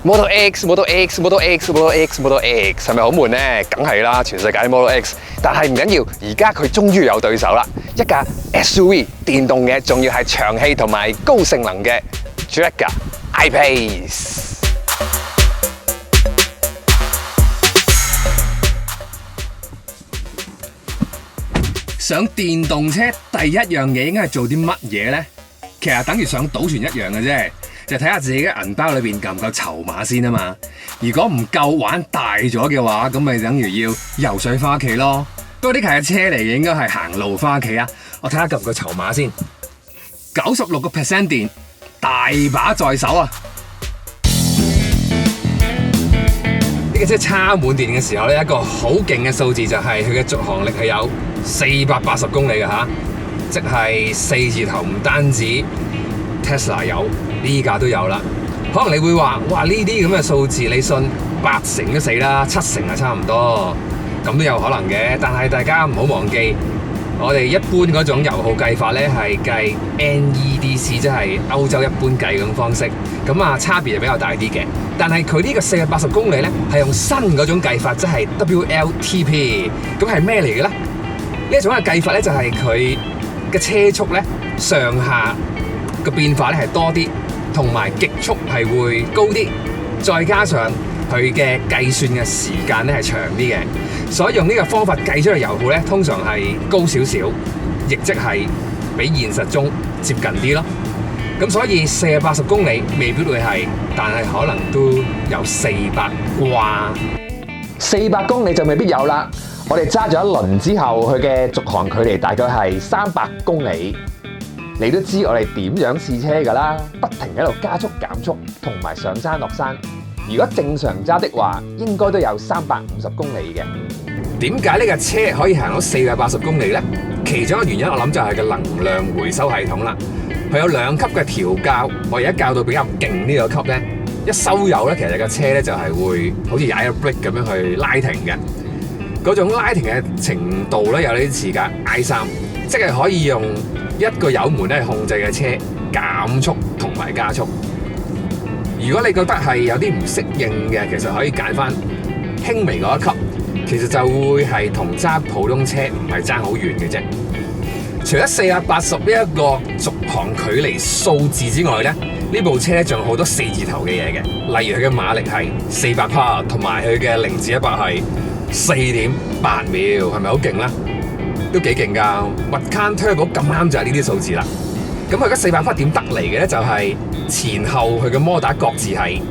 Model X，Model X，Model X，Model X，Model X 係咪好悶呢？梗係啦，全世界啲 Model X。但係唔緊要，而家佢終於有對手啦！一架 SUV 電動嘅，仲要係長氣同埋高性能嘅 Jaguar I-Pace。上電動車第一樣嘢應該係做啲乜嘢呢？其實等於上賭船一樣嘅啫，就睇下自己嘅銀包裏邊夠唔夠籌碼先啊嘛。如果唔夠玩大咗嘅話，咁咪等於要游水翻屋企咯。不過呢架車嚟嘅應該係行路翻屋企啊。我睇下夠唔夠籌碼先。96% 電，大把在手啊！呢架車插滿電嘅時候咧，一個好勁嘅數字就係佢嘅續航力係有480公里嘅吓，即係4字頭，唔單止 Tesla 有，呢架都有啦。可能你會話，哇，呢啲咁嘅數字你信8成都死啦，7成係差唔多，咁都有可能嘅。但係大家唔好忘記，我哋一般嗰種油耗計法咧係計 NEDC， 即係歐洲一般計咁方式，咁啊差別就比較大啲嘅。但係佢呢個480公里咧係用新嗰種計法，即係 WLTP， 咁係咩嚟嘅咧？呢一種嘅計法咧就係佢嘅車速咧上下嘅變化咧係多啲，同埋極速係會高啲，再加上佢嘅計算嘅時間咧係長啲嘅，所以用呢個方法計出嚟油耗咧通常係高少少，亦即係比現實中接近啲咯。咁所以480公里未必會係，但係可能都有400啩。400公里就未必有啦。我哋揸咗一輪之後，佢嘅續航距離大概係300公里。你都知我哋點樣試車㗎啦，不停喺度加速減速，同埋上山落山。如果正常揸的話，應該都有350公里嘅。點解呢架車可以行到480公里呢？其中一個原因我諗就係個能量回收系統啦。佢有2級嘅調校，我而家校到比較勁呢個級呢，一收油呢，其實架車呢就係會好似踩咗 brake 咁樣去拉停嘅。嗰種拉停嘅程度呢，有啲似架 i3，即係可以用一個油門咧控制嘅車減速同埋加速。如果你覺得係有啲唔適應嘅，其實可以揀翻輕微嗰一級，其實就會係同揸普通車唔係爭好遠嘅啫。除咗480呢一個續航距離數字之外咧，呢部車咧仲有好多4字頭嘅嘢嘅，例如佢嘅馬力係400匹，同埋佢嘅0至100係4.8秒，係咪好勁啦？都幾勁㗎！Macan Turbo 咁啱就係呢啲數字啦。咁佢而家400匹點得嚟嘅咧？就係前後佢嘅摩打各自係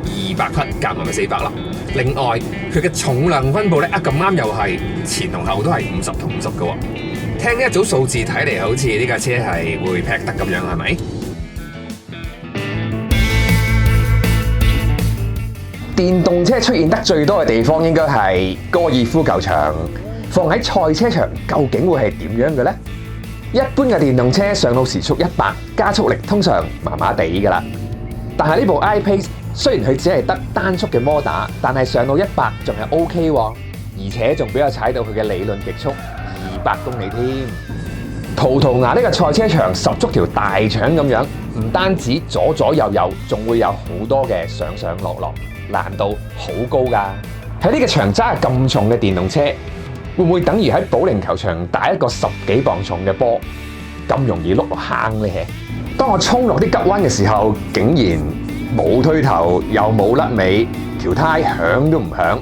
200匹，夾埋咪400咯。另外佢嘅重量分佈咧，咁啱又係前同後都係50同50嘅喎。聽呢一組數字睇嚟，好似呢架車係會劈得咁樣，係咪？電動車出現得最多嘅地方應該係高爾夫球場。放喺賽車場究竟會係點樣嘅呢？一般嘅電動車上到時速100，加速力通常麻麻地㗎啦。但係呢部 I-Pace 雖然佢只係得單速嘅摩打，但係上到100仲係 OK 喎，而且仲俾我踩到佢嘅理論極速200公里添。葡萄牙呢個賽車場十足條大腸咁樣，唔單止左左右右，仲會有好多嘅上上落落，難度好高㗎。喺呢個場揸咁重嘅電動車，會唔會等於喺保齡球場打一個10幾磅重嘅波，咁容易碌落坑呢？當我衝落啲急彎嘅時候，竟然冇推頭，又冇甩尾，條胎響都唔響，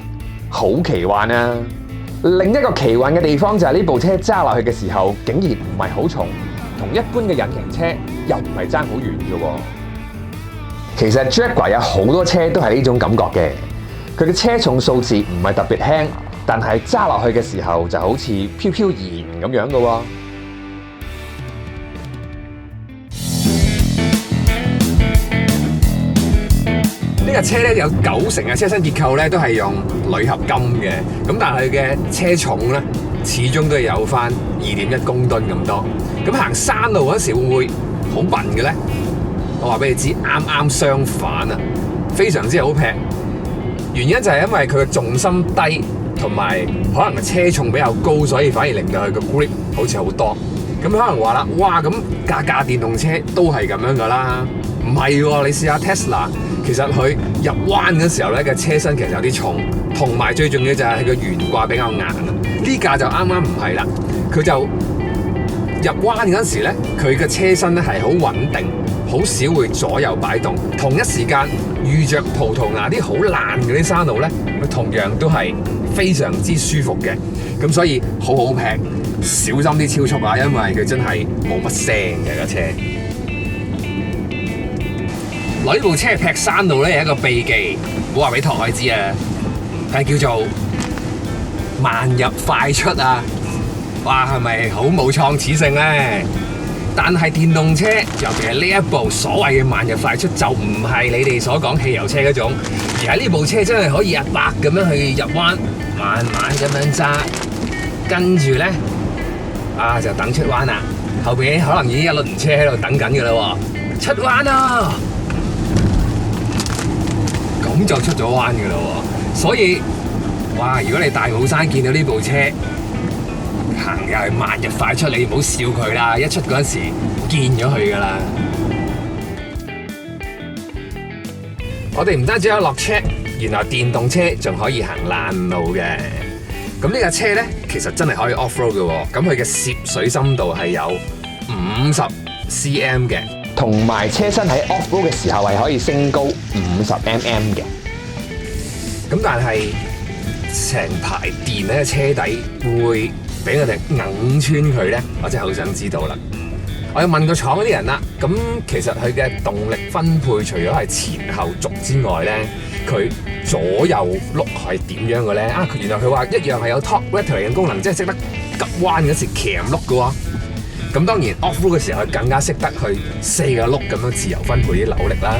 好奇幻啊！另一個奇幻嘅地方就係呢部車揸落去嘅時候，竟然唔係好重，同一般嘅引擎車又唔係爭好遠啫喎。其實 Jaguar 有好多車都係呢種感覺嘅，佢嘅車重數字唔係特別輕，但係揸落去嘅時候就好似飄飄然咁樣嘅喎。呢架車咧有90%嘅車身結構咧都係用鋁合金嘅，咁但係佢嘅車重咧始終都係有翻2.1公噸咁多。咁行山路嗰時會唔會好笨嘅咧？我話俾你知，啱啱相反啊，非常之好劈。原因就係因為佢嘅重心低，同埋可能車重比較高，所以反而令到佢個 grip 好似好多。咁可能話啦，哇，咁架電動車都係咁樣噶啦，唔係喎，你試下 Tesla，其實佢入彎嗰時候咧嘅車身其實有啲重，同埋最重要就係佢個懸掛比較硬。呢架就啱啱唔係啦，佢就入彎嗰時咧，佢嘅車身咧係好穩定，好少會左右擺動。同一時間遇着葡萄牙啲好爛嗰啲山路咧，佢同樣都係非常之舒服嘅。咁所以好好劈，小心啲超速啊，因為佢真係冇乜聲嘅架車。攞呢部車劈山路咧，有一個秘技，唔好話俾唐海知啊，係叫做慢入快出啊！哇，係咪好冇創始性咧？但係電動車，尤其係呢一部所謂嘅慢入快出，就唔係你哋所講汽油車嗰種，而係呢部車真係可以100咁樣去入彎，慢慢咁樣揸，跟住咧就等出彎啦。後邊可能已經一輪車喺度等緊㗎啦喎，出彎啦！咁就出咗彎㗎啦喎，所以哇！如果你大帽山見到呢部車行又係慢入快出，你唔好笑佢啦，一出嗰陣時見咗佢㗎啦。我哋唔單止有落車，原來電動車仲可以行爛路嘅。咁呢架車咧，其實真係可以 off road 嘅喎。咁佢嘅涉水深度係有50 cm 嘅。同埋車身喺 off road 嘅時候係可以升高50 mm 嘅。咁但係成排電喺車底會俾我哋硬穿佢咧，我真係好想知道啦。我要問個廠嗰啲人啦。咁其實佢嘅動力分配除咗係前後軸之外咧，佢左右轆係點樣嘅咧？原來佢話一樣係有 torque regulator 嘅功能，即係識得急彎嗰時鉗轆嘅喎。咁當然 off road 嘅時候，佢更加識得去4個轆咁樣自由分配啲扭力啦。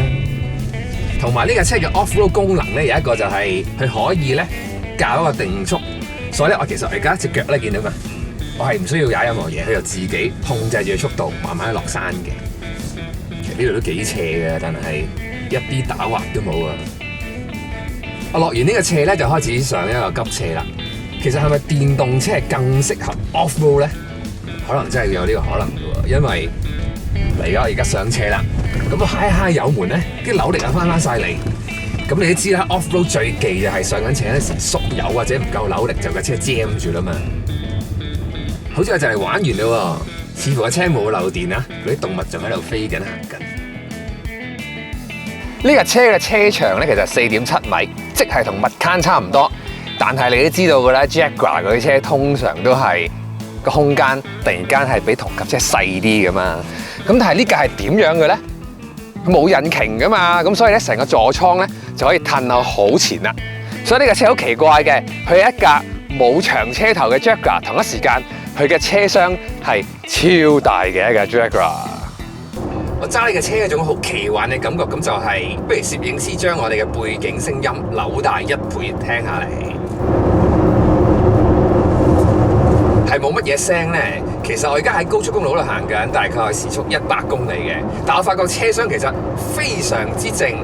同埋呢架車嘅 off road 功能咧，有一個就係佢可以咧校一個定速，所以咧我其實而家隻腳咧見到嘛，我係唔需要踩任何嘢，佢就自己控制住速度慢慢落山嘅。其實呢度都幾斜嘅，但係一啲打滑都冇啊！我落完呢個斜咧，就開始上一個急斜啦。其實係咪電動車更適合 off road 咧？可能真係有呢個可能嘅喎，因為我而家上車啦，咁我揩一揩油門咧，啲扭力又翻晒嚟。咁你都知啦 ，off road 最忌就係上緊斜嗰時縮油或者唔夠扭力就架車 jam 住啦嘛。好似我就嚟玩完啦喎，似乎個車冇漏電啊，嗰啲動物仲喺度飛緊行緊。呢架車嘅車長咧，其實4.7米，即係同 Macan 差唔多。但係你都知道嘅啦 ，Jaguar 嗰啲車通常都係個空間突然間係比同級車細啲噶嘛。咁但係呢架係點樣嘅咧？冇引擎噶嘛，咁所以咧成個座艙咧就可以褪到好前啦。所以呢架車好奇怪嘅，佢係一架冇長車頭嘅 Jaguar， 同一時間佢嘅車廂係超大嘅一架 Jaguar。我揸呢架車有種好奇幻嘅感覺，咁就係不如攝影師將我哋嘅背景聲音扭大1倍聽下嚟。係冇乜嘢聲咧。其實我而家喺高速公路度行緊，大概係時速100公里嘅。但我發覺車廂其實非常之靜，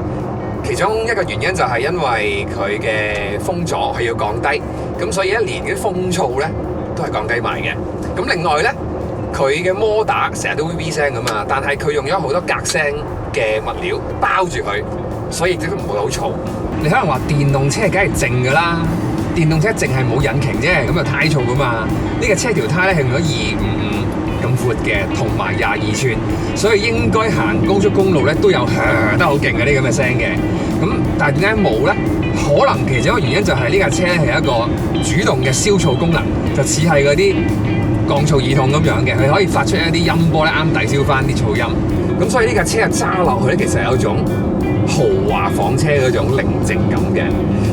其中一個原因就係因為佢嘅風阻係要降低，咁所以一連啲風噪咧都係降低埋嘅。咁另外咧，佢嘅摩打成日都 VV 聲咁嘛，但係佢用咗好多隔聲嘅物料包住佢，所以亦都唔會好嘈。你可能話電動車梗係靜㗎啦。電動車淨係冇引擎啫，咁就太嘈噶嘛。呢個車條胎咧係用咗255咁闊嘅，同埋22寸，所以應該行高速公路咧都有響得好勁嘅啲咁嘅聲嘅。咁但係點解冇咧？可能其中一個原因就係呢架車咧係一個主動嘅消噪功能，就似係嗰啲降噪耳筒咁樣嘅，佢可以發出一啲音波咧啱抵消翻啲噪音。咁所以呢架車揸落去咧，其實有種豪華房車嗰種寧靜感嘅。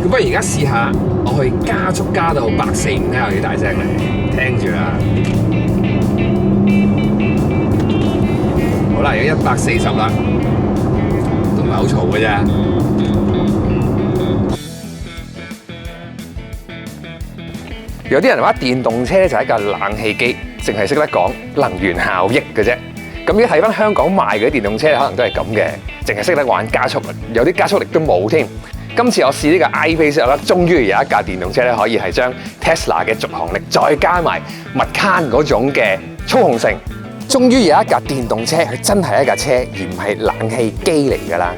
咁不如而家試下，我去加速加到145，睇下幾大聲嚟，聽住啦。好啦，而家140啦，都唔係好嘈嘅啫。有啲人話電動車就係一架冷氣機，淨係識得講能源效益嘅啫。咁如果睇翻香港賣嘅啲電動車，可能都係咁嘅，淨係識得玩加速，有啲加速力都冇添。今次我試呢個 iPace， 我覺得終於有一架電動車咧，可以係將 Tesla 嘅續航力再加埋 Macan 嗰種嘅操控性，終於有一架電動車，佢真係一架車，而唔係冷氣機嚟㗎啦。